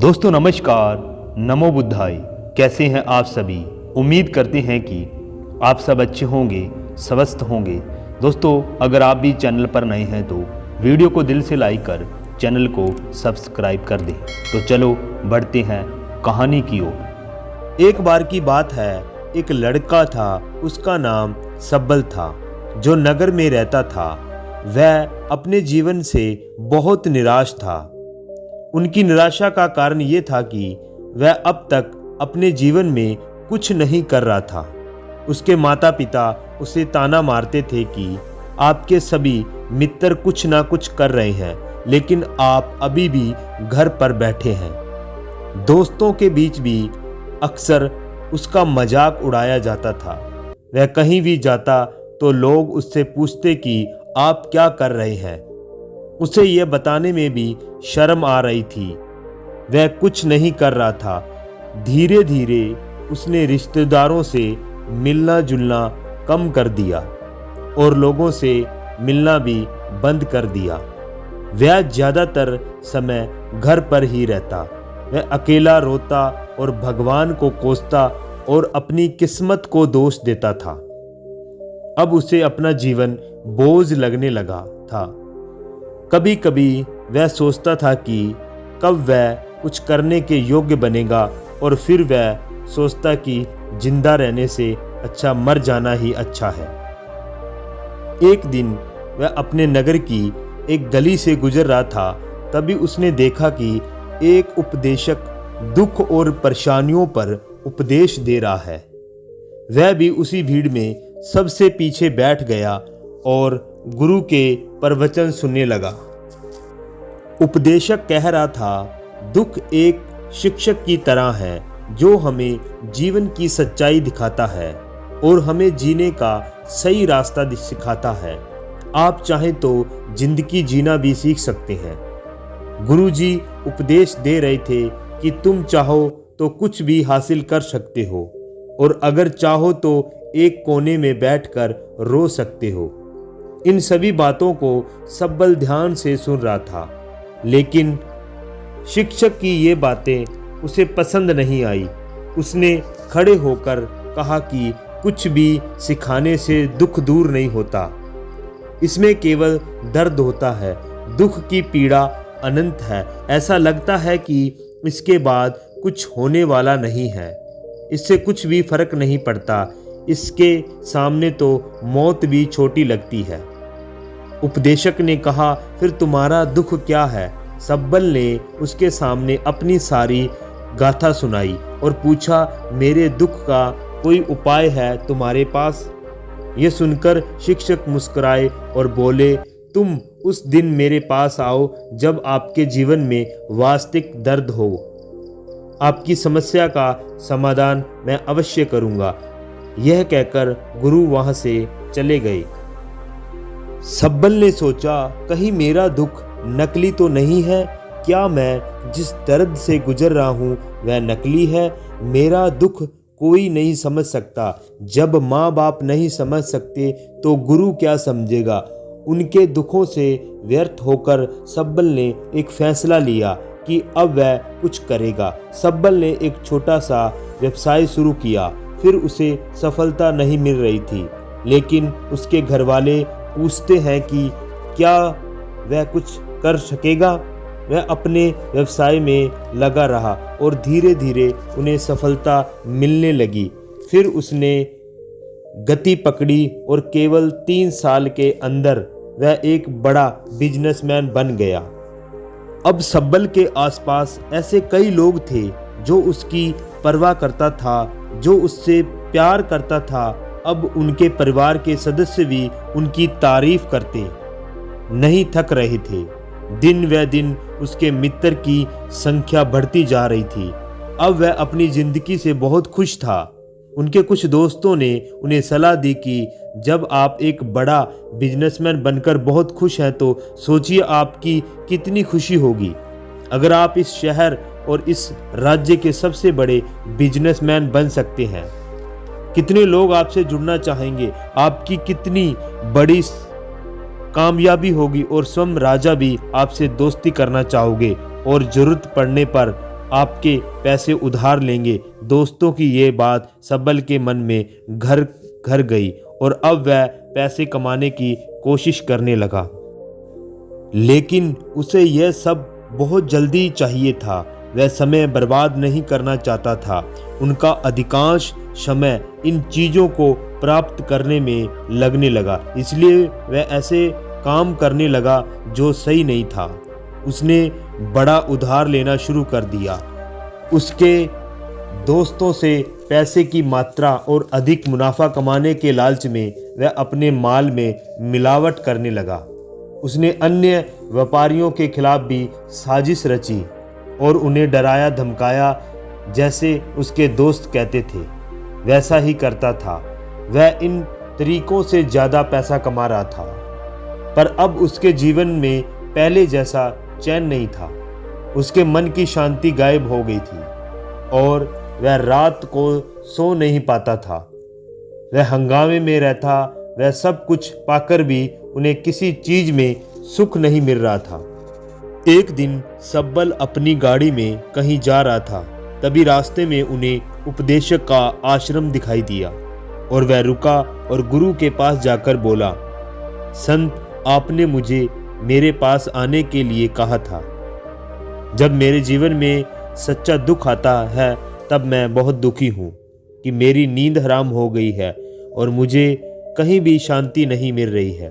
दोस्तों नमस्कार, नमो बुद्धाय। कैसे हैं आप सभी? उम्मीद करते हैं कि आप सब अच्छे होंगे, स्वस्थ होंगे। दोस्तों अगर आप भी चैनल पर नए हैं तो वीडियो को दिल से लाइक कर चैनल को सब्सक्राइब कर दें। तो चलो बढ़ते हैं कहानी की ओर। एक बार की बात है, एक लड़का था, उसका नाम सब्बल था, जो नगर में रहता था। वह अपने जीवन से बहुत निराश था। उनकी निराशा का कारण ये था कि वह अब तक अपने जीवन में कुछ नहीं कर रहा था। उसके माता पिता उसे ताना मारते थे कि आपके सभी मित्र कुछ ना कुछ कर रहे हैं, लेकिन आप अभी भी घर पर बैठे हैं। दोस्तों के बीच भी अक्सर उसका मजाक उड़ाया जाता था। वह कहीं भी जाता तो लोग उससे पूछते कि आप क्या कर रहे हैं। उसे यह बताने में भी शर्म आ रही थी। वह कुछ नहीं कर रहा था। धीरे धीरे उसने रिश्तेदारों से मिलना जुलना कम कर दिया और लोगों से मिलना भी बंद कर दिया। वह ज़्यादातर समय घर पर ही रहता। वह अकेला रोता और भगवान को कोसता और अपनी किस्मत को दोष देता था। अब उसे अपना जीवन बोझ लगने लगा था। कभी कभी वह सोचता था कि कब वह कुछ करने के योग्य बनेगा, और फिर वह सोचता कि जिंदा रहने से अच्छा मर जाना ही अच्छा है। एक दिन वह अपने नगर की एक गली से गुजर रहा था। तभी उसने देखा कि एक उपदेशक दुख और परेशानियों पर उपदेश दे रहा है। वह भी उसी भीड़ में सबसे पीछे बैठ गया और गुरु के प्रवचन सुनने लगा। उपदेशक कह रहा था, दुख एक शिक्षक की तरह है जो हमें जीवन की सच्चाई दिखाता है और हमें जीने का सही रास्ता सिखाता है। आप चाहें तो जिंदगी जीना भी सीख सकते हैं। गुरुजी उपदेश दे रहे थे कि तुम चाहो तो कुछ भी हासिल कर सकते हो, और अगर चाहो तो एक कोने में बैठकर रो सकते हो। इन सभी बातों को सब्बल ध्यान से सुन रहा था, लेकिन शिक्षक की ये बातें उसे पसंद नहीं आई। उसने खड़े होकर कहा कि कुछ भी सिखाने से दुख दूर नहीं होता, इसमें केवल दर्द होता है। दुख की पीड़ा अनंत है। ऐसा लगता है कि इसके बाद कुछ होने वाला नहीं है। इससे कुछ भी फर्क नहीं पड़ता। इसके सामने तो मौत भी छोटी लगती है। उपदेशक ने कहा, फिर तुम्हारा दुख क्या है? सब्बल ने उसके सामने अपनी सारी गाथा सुनाई और पूछा, मेरे दुख का कोई उपाय है तुम्हारे पास? यह सुनकर शिक्षक मुस्कुराए और बोले, तुम उस दिन मेरे पास आओ जब आपके जीवन में वास्तविक दर्द हो। आपकी समस्या का समाधान मैं अवश्य करूंगा। यह कहकर गुरु वहां से चले गए। सब्बल ने सोचा, कहीं मेरा दुख नकली तो नहीं है? क्या मैं जिस दर्द से गुजर रहा हूँ वह नकली है? मेरा दुख कोई नहीं समझ सकता। जब माँ बाप नहीं समझ सकते तो गुरु क्या समझेगा? उनके दुखों से व्यर्थ होकर सब्बल ने एक फैसला लिया कि अब वह कुछ करेगा। सब्बल ने एक छोटा सा व्यवसाय शुरू किया। फिर उसे सफलता नहीं मिल रही थी, लेकिन उसके घरवाले पूछते हैं कि क्या वह कुछ कर सकेगा। वह अपने व्यवसाय में लगा रहा और धीरे धीरे उन्हें सफलता मिलने लगी। फिर उसने गति पकड़ी और केवल 3 साल के अंदर वह एक बड़ा बिजनेसमैन बन गया। अब सब्बल के आसपास ऐसे कई लोग थे जो उसकी परवाह करता था, जो उससे प्यार करता था। अब उनके परिवार के सदस्य भी उनकी तारीफ करते नहीं थक रहे थे। दिन व दिन उसके मित्र की संख्या बढ़ती जा रही थी। अब वह अपनी जिंदगी से बहुत खुश था। उनके कुछ दोस्तों ने उन्हें सलाह दी कि जब आप एक बड़ा बिजनेसमैन बनकर बहुत खुश हैं तो सोचिए आपकी कितनी खुशी होगी अगर आप इस शहर और इस राज्य के सबसे बड़े बिजनेसमैन बन सकते हैं। कितने लोग आपसे जुड़ना चाहेंगे, आपकी कितनी बड़ी कामयाबी होगी और स्वयं राजा भी आपसे दोस्ती करना चाहोगे और जरूरत पड़ने पर आपके पैसे उधार लेंगे। दोस्तों की ये बात सब्बल के मन में घर घर गई और अब वह पैसे कमाने की कोशिश करने लगा। लेकिन उसे यह सब बहुत जल्दी चाहिए था। वह समय बर्बाद नहीं करना चाहता था। उनका अधिकांश समय इन चीज़ों को प्राप्त करने में लगने लगा, इसलिए वह ऐसे काम करने लगा जो सही नहीं था। उसने बड़ा उधार लेना शुरू कर दिया। उसके दोस्तों से पैसे की मात्रा और अधिक मुनाफा कमाने के लालच में वह अपने माल में मिलावट करने लगा। उसने अन्य व्यापारियों के खिलाफ भी साजिश रची और उन्हें डराया धमकाया। जैसे उसके दोस्त कहते थे वैसा ही करता था। वह इन तरीकों से ज़्यादा पैसा कमा रहा था, पर अब उसके जीवन में पहले जैसा चैन नहीं था। उसके मन की शांति गायब हो गई थी और वह रात को सो नहीं पाता था। वह हंगामे में रहता। वह सब कुछ पाकर भी उन्हें किसी चीज में सुख नहीं मिल रहा था। एक दिन सब्बल अपनी गाड़ी में कहीं जा रहा था। तभी रास्ते में उन्हें उपदेशक का आश्रम दिखाई दिया और वह रुका और गुरु के पास जाकर बोला, संत, आपने मुझे मेरे पास आने के लिए कहा था। जब मेरे जीवन में सच्चा दुख आता है तब मैं बहुत दुखी हूँ कि मेरी नींद हराम हो गई है और मुझे कहीं भी शांति नहीं मिल रही है।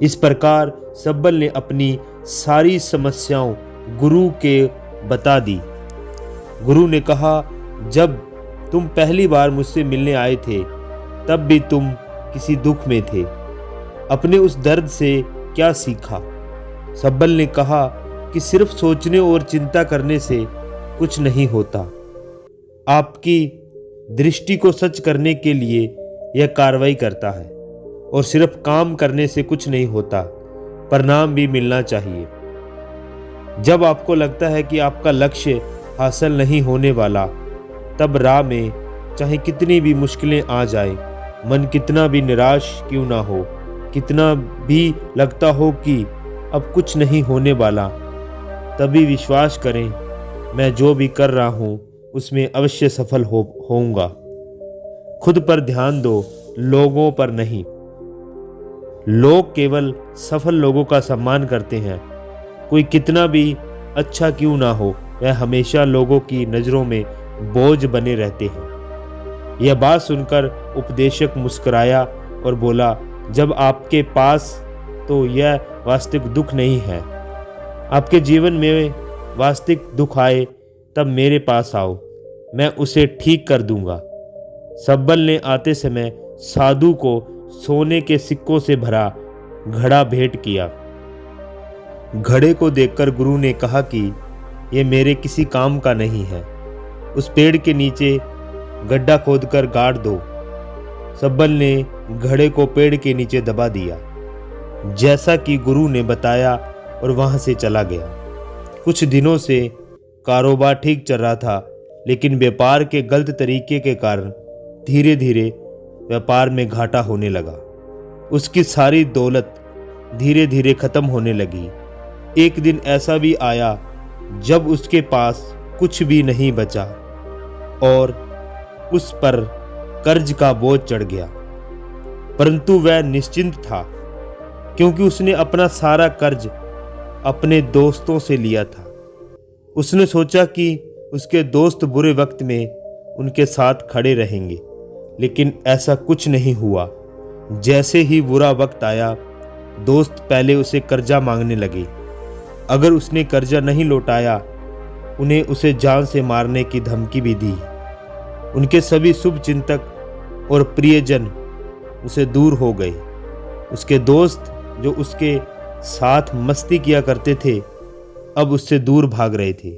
इस प्रकार सब्बल ने अपनी सारी समस्याओं गुरु के बता दी। गुरु ने कहा, जब तुम पहली बार मुझसे मिलने आए थे तब भी तुम किसी दुख में थे। अपने उस दर्द से क्या सीखा? सब्बल ने कहा कि सिर्फ सोचने और चिंता करने से कुछ नहीं होता। आपकी दृष्टि को सच करने के लिए यह कार्रवाई करता है और सिर्फ काम करने से कुछ नहीं होता, परिणाम भी मिलना चाहिए। जब आपको लगता है कि आपका लक्ष्य हासिल नहीं होने वाला, तब राह में चाहे कितनी भी मुश्किलें आ जाए, मन कितना भी निराश क्यों ना हो, कितना भी लगता हो कि अब कुछ नहीं होने वाला, तभी विश्वास करें, मैं जो भी कर रहा हूँ उसमें अवश्य सफल होऊंगा। खुद पर ध्यान दो, लोगों पर नहीं। लोग केवल सफल लोगों का सम्मान करते हैं। कोई कितना भी अच्छा क्यों ना हो, वह हमेशा लोगों की नज़रों में बोझ बने रहते हैं। यह बात सुनकर उपदेशक मुस्कुराया और बोला, जब आपके पास तो यह वास्तविक दुख नहीं है। आपके जीवन में वास्तविक दुख आए तब मेरे पास आओ, मैं उसे ठीक कर दूंगा। सब्बल ने आते समय साधु को सोने के सिक्कों से भरा घड़ा भेंट किया। घड़े को देखकर गुरु ने कहा कि यह मेरे किसी काम का नहीं है। उस पेड़ के नीचे गड्ढा खोदकर गाड़ दो। सब्बल ने घड़े को पेड़ के नीचे दबा दिया, जैसा कि गुरु ने बताया, और वहां से चला गया। कुछ दिनों से कारोबार ठीक चल रहा था, लेकिन व्यापार के गलत तरीके के कारण धीरे धीरे व्यापार में घाटा होने लगा। उसकी सारी दौलत धीरे धीरे खत्म होने लगी। एक दिन ऐसा भी आया जब उसके पास कुछ भी नहीं बचा और उस पर कर्ज का बोझ चढ़ गया। परंतु वह निश्चिंत था, क्योंकि उसने अपना सारा कर्ज अपने दोस्तों से लिया था। उसने सोचा कि उसके दोस्त बुरे वक्त में उनके साथ खड़े रहेंगे, लेकिन ऐसा कुछ नहीं हुआ। जैसे ही बुरा वक्त आया, दोस्त पहले उसे कर्जा मांगने लगे। अगर उसने कर्जा नहीं लौटाया, उन्हें उसे जान से मारने की धमकी भी दी। उनके सभी शुभ चिंतक और प्रियजन उसे दूर हो गए। उसके दोस्त जो उसके साथ मस्ती किया करते थे, अब उससे दूर भाग रहे थे।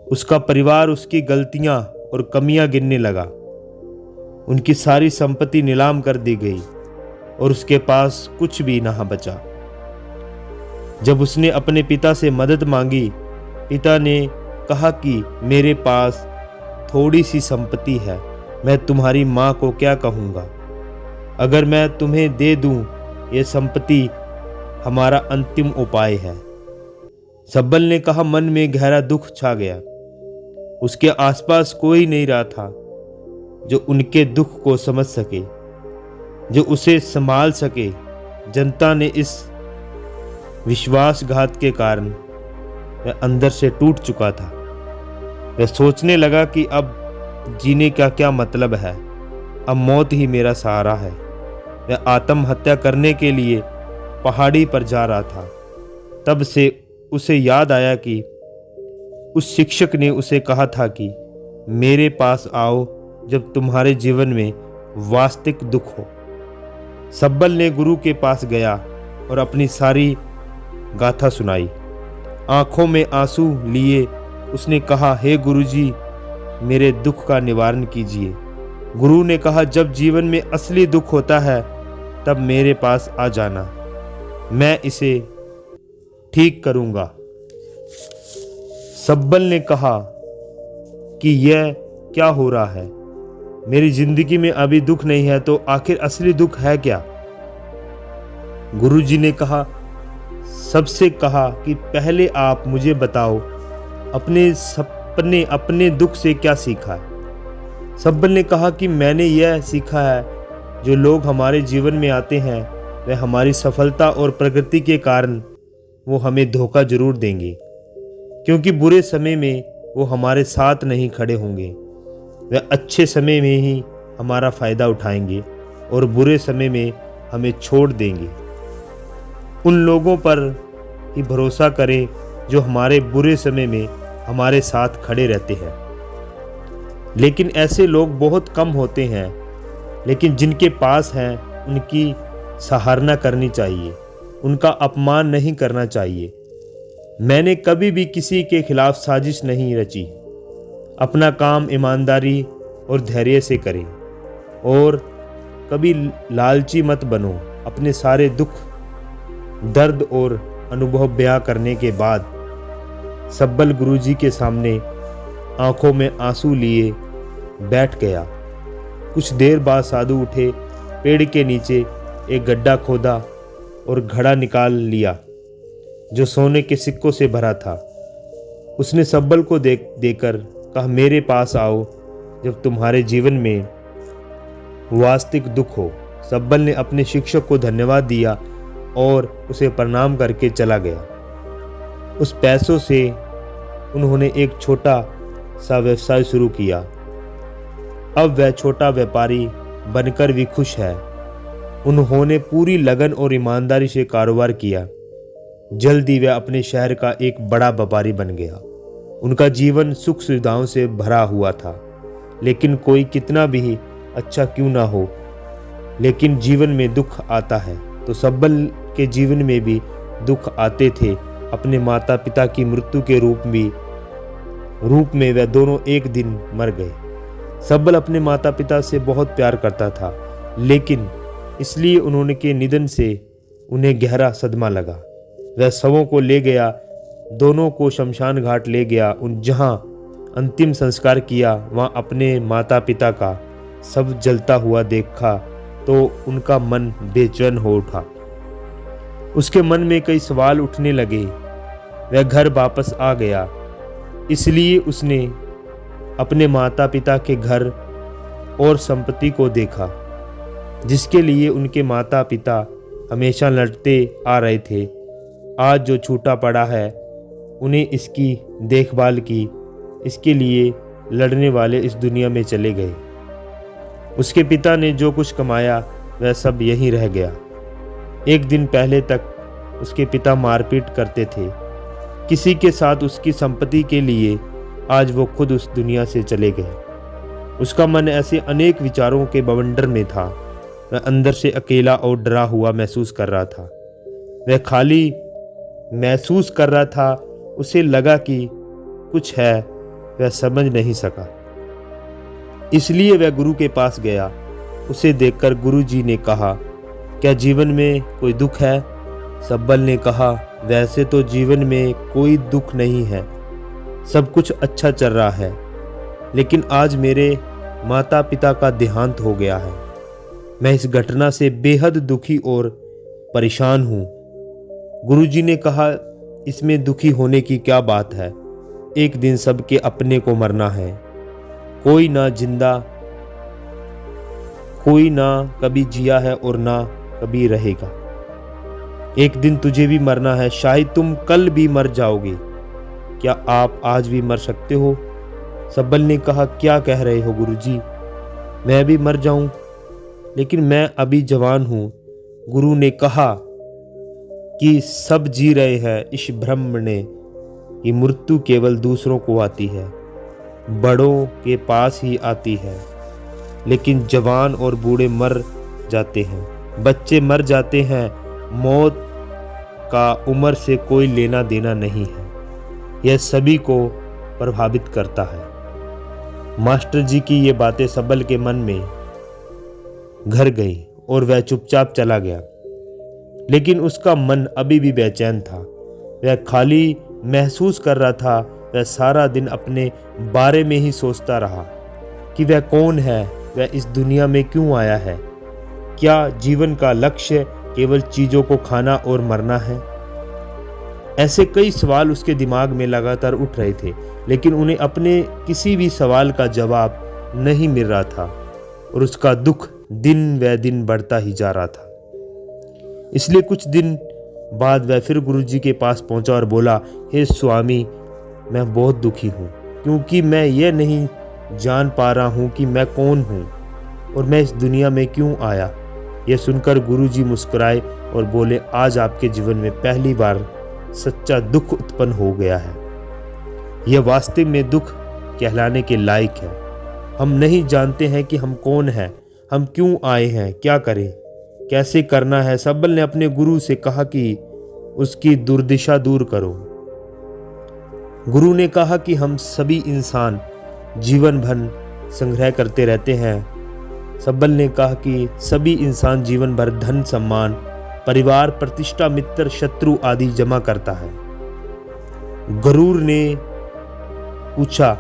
उसका परिवार उसकी गलतियां और कमियां गिनने लगा। उनकी सारी संपत्ति नीलाम कर दी गई और उसके पास कुछ भी ना बचा। जब उसने अपने पिता से मदद मांगी, पिता ने कहा कि मेरे पास थोड़ी सी संपत्ति है, मैं तुम्हारी माँ को क्या कहूँगा। अगर मैं तुम्हें दे दूँ, ये संपत्ति हमारा अंतिम उपाय है। सब्बल ने कहा, मन में गहरा दुख छा गया। उसके आसपास कोई नहीं रहा था जो उनके दुख को समझ सके, जो उसे संभाल सके। जनता ने इस विश्वासघात के कारण वह अंदर से टूट चुका था। वह सोचने लगा कि अब जीने का क्या मतलब है, अब मौत ही मेरा सहारा है। वह आत्महत्या करने के लिए पहाड़ी पर जा रहा था। तब से उसे याद आया कि उस शिक्षक ने उसे कहा था कि मेरे पास आओ जब तुम्हारे जीवन में वास्तविक दुख हो। सब्बल ने गुरु के पास गया और अपनी सारी गाथा सुनाई। आंखों में आंसू लिए उसने कहा, हे गुरुजी, मेरे दुख का निवारण कीजिए। गुरु ने कहा, जब जीवन में असली दुख होता है तब मेरे पास आ जाना, मैं इसे ठीक करूंगा। सब्बल ने कहा कि यह क्या हो रहा है, मेरी जिंदगी में अभी दुख नहीं है तो आखिर असली दुख है क्या? गुरुजी ने कहा, सबसे कहा कि पहले आप मुझे बताओ अपने दुख से क्या सीखा है। सब्बल ने कहा कि मैंने यह सीखा है, जो लोग हमारे जीवन में आते हैं वह हमारी सफलता और प्रगति के कारण वो हमें धोखा जरूर देंगे, क्योंकि बुरे समय में वो हमारे साथ नहीं खड़े होंगे। वह अच्छे समय में ही हमारा फ़ायदा उठाएंगे और बुरे समय में हमें छोड़ देंगे। उन लोगों पर ही भरोसा करें जो हमारे बुरे समय में हमारे साथ खड़े रहते हैं। लेकिन ऐसे लोग बहुत कम होते हैं, लेकिन जिनके पास हैं उनकी सराहना करनी चाहिए, उनका अपमान नहीं करना चाहिए। मैंने कभी भी किसी के खिलाफ साजिश नहीं रची। अपना काम ईमानदारी और धैर्य से करें और कभी लालची मत बनो। अपने सारे दुख, दर्द और अनुभव बयां करने के बाद सब्बल गुरुजी के सामने आंखों में आंसू लिए बैठ गया। कुछ देर बाद साधु उठे, पेड़ के नीचे एक गड्ढा खोदा और घड़ा निकाल लिया जो सोने के सिक्कों से भरा था। उसने सब्बल को देकर कहा, मेरे पास आओ जब तुम्हारे जीवन में वास्तविक दुख हो। सब्बल ने अपने शिक्षक को धन्यवाद दिया और उसे प्रणाम करके चला गया। उस पैसों से उन्होंने एक छोटा सा व्यवसाय शुरू किया। अब वह छोटा व्यापारी बनकर भी खुश है। उन्होंने पूरी लगन और ईमानदारी से कारोबार किया। जल्द ही वह अपने शहर का एक बड़ा व्यापारी बन गया। उनका जीवन सुख सुविधाओं से भरा हुआ था। लेकिन कोई कितना भी अच्छा क्यों ना हो, लेकिन जीवन में दुख आता है, तो सब्बल के जीवन में भी दुख आते थे। अपने माता पिता की मृत्यु के रूप में वह दोनों एक दिन मर गए। सब्बल अपने माता पिता से बहुत प्यार करता था, लेकिन इसलिए उन्होंने के निधन से उन्हें गहरा सदमा लगा। वह शवों को ले गया, दोनों को शमशान घाट ले गया। जहां अंतिम संस्कार किया, वहां अपने माता पिता का सब जलता हुआ देखा तो उनका मन बेचैन हो उठा। उसके मन में कई सवाल उठने लगे। वह घर वापस आ गया, इसलिए उसने अपने माता पिता के घर और संपत्ति को देखा, जिसके लिए उनके माता पिता हमेशा लड़ते आ रहे थे। आज जो छूटा पड़ा है, उन्हें इसकी देखभाल की, इसके लिए लड़ने वाले इस दुनिया में चले गए। उसके पिता ने जो कुछ कमाया वह सब यहीं रह गया। एक दिन पहले तक उसके पिता मारपीट करते थे किसी के साथ उसकी संपत्ति के लिए। आज वो खुद उस दुनिया से चले गए। उसका मन ऐसे अनेक विचारों के बवंडर में था। वह अंदर से अकेला और डरा हुआ महसूस कर रहा था। वह खाली महसूस कर रहा था। उसे लगा कि कुछ है, वह समझ नहीं सका। इसलिए वह गुरु के पास गया। उसे देखकर गुरुजी ने कहा, क्या जीवन में कोई दुख है? सब्बल ने कहा, वैसे तो जीवन में कोई दुख नहीं है, सब कुछ अच्छा चल रहा है, लेकिन आज मेरे माता पिता का देहांत हो गया है। मैं इस घटना से बेहद दुखी और परेशान हूँ। गुरुजी ने कहा, इसमें दुखी होने की क्या बात है। एक दिन सबके अपने को मरना है। कोई ना कभी जिया है और ना कभी रहेगा। एक दिन तुझे भी मरना है, शायद तुम कल भी मर जाओगे। क्या आप आज भी मर सकते हो? सब्बल ने कहा, क्या कह रहे हो गुरुजी, मैं भी मर जाऊं? लेकिन मैं अभी जवान हूं। गुरु ने कहा कि सब जी रहे हैं इस भ्रम में कि मृत्यु केवल दूसरों को आती है, बड़ों के पास ही आती है। लेकिन जवान और बूढ़े मर जाते हैं, बच्चे मर जाते हैं। मौत का उम्र से कोई लेना देना नहीं है, यह सभी को प्रभावित करता है। मास्टर जी की ये बातें सब्बल के मन में घर गई और वह चुपचाप चला गया। लेकिन उसका मन अभी भी बेचैन था, वह खाली महसूस कर रहा था। वह सारा दिन अपने बारे में ही सोचता रहा कि वह कौन है, वह इस दुनिया में क्यों आया है। क्या जीवन का लक्ष्य केवल चीजों को खाना और मरना है? ऐसे कई सवाल उसके दिमाग में लगातार उठ रहे थे, लेकिन उन्हें अपने किसी भी सवाल का जवाब नहीं मिल रहा था और उसका दुख दिन व दिन बढ़ता ही जा रहा था। इसलिए कुछ दिन बाद वह फिर गुरुजी के पास पहुंचा और बोला, हे स्वामी, मैं बहुत दुखी हूँ, क्योंकि मैं ये नहीं जान पा रहा हूँ कि मैं कौन हूँ और मैं इस दुनिया में क्यों आया। यह सुनकर गुरुजी मुस्कुराए और बोले, आज आपके जीवन में पहली बार सच्चा दुख उत्पन्न हो गया है। यह वास्तव में दुख कहलाने के लायक है। हम नहीं जानते हैं कि हम कौन हैं, हम क्यों आए हैं, क्या करें, कैसे करना है। सब्बल ने अपने गुरु से कहा कि उसकी दुर्दशा दूर करो। गुरु ने कहा कि हम सभी इंसान जीवन भर संग्रह करते रहते हैं। सब्बल ने कहा कि सभी इंसान जीवन भर धन, सम्मान, परिवार, प्रतिष्ठा, मित्र, शत्रु आदि जमा करता है। गरूर ने पूछा,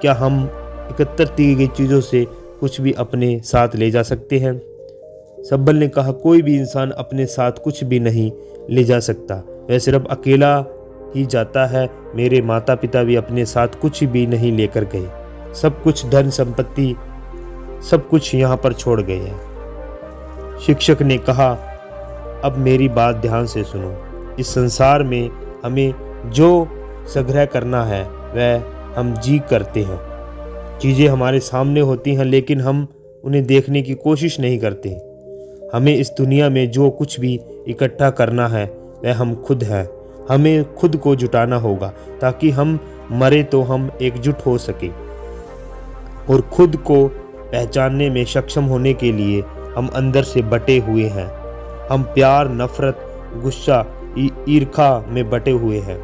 क्या हम एकत्र की गई चीजों से कुछ भी अपने साथ ले जा सकते हैं? सब्बल ने कहा, कोई भी इंसान अपने साथ कुछ भी नहीं ले जा सकता, वह सिर्फ अकेला ही जाता है। मेरे माता पिता भी अपने साथ कुछ भी नहीं लेकर गए, सब कुछ धन संपत्ति सब कुछ यहाँ पर छोड़ गए हैं। शिक्षक ने कहा, अब मेरी बात ध्यान से सुनो। इस संसार में हमें जो संग्रह करना है वह हम जी करते हैं। चीज़ें हमारे सामने होती हैं, लेकिन हम उन्हें देखने की कोशिश नहीं करते। हमें इस दुनिया में जो कुछ भी इकट्ठा करना है वह हम खुद हैं। हमें खुद को जुटाना होगा ताकि हम मरे तो हम एकजुट हो सके। और खुद को पहचानने में सक्षम होने के लिए हम अंदर से बटे हुए हैं। हम प्यार, नफरत, गुस्सा, ईर्ष्या में बटे हुए हैं।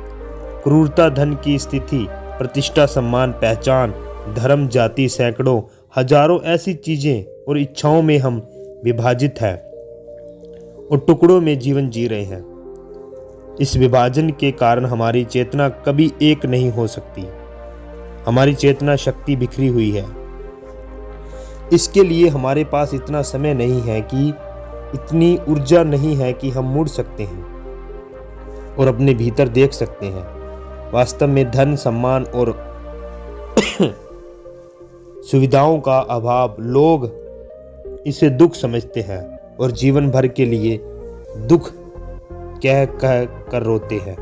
क्रूरता, धन की स्थिति, प्रतिष्ठा, सम्मान, पहचान, धर्म, जाति, सैकड़ों, हजारों ऐसी चीजें और इच्छाओं में हम विभाजित हैं और टुकड़ों में जीवन जी रहे हैं। इस विभाजन के कारण हमारी चेतना कभी एक नहीं हो सकती। हमारी चेतना शक्ति बिखरी हुई है। इसके लिए हमारे पास इतना समय नहीं है कि इतनी ऊर्जा नहीं है कि हम मुड़ सकते हैं और अपने भीतर देख सकते हैं। वास्तव में धन, सम्मान और सुविधाओं का अभाव, लोग इसे दुख समझते हैं और जीवन भर के लिए दुख कह कर रोते हैं।